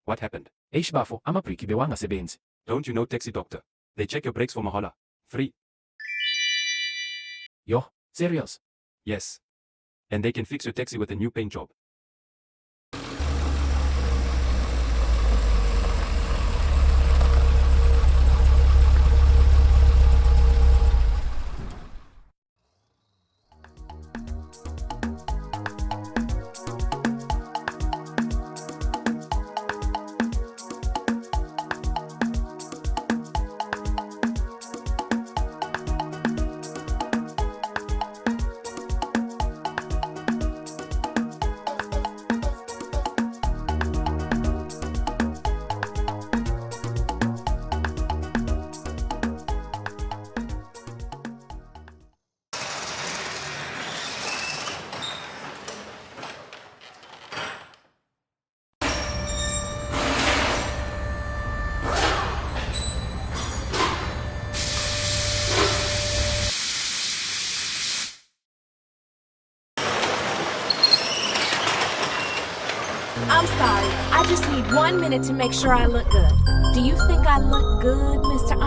What happened? Eish bafo, amabriki bewangasebenzi. Don't you know Taxi Doctor? They check your brakes for Mahala. Free. Yo, serious? Yes. And they can fix your taxi with a new paint job. I'm sorry. I just need 1 minute to make sure I look good. Do you think I look good, Mr.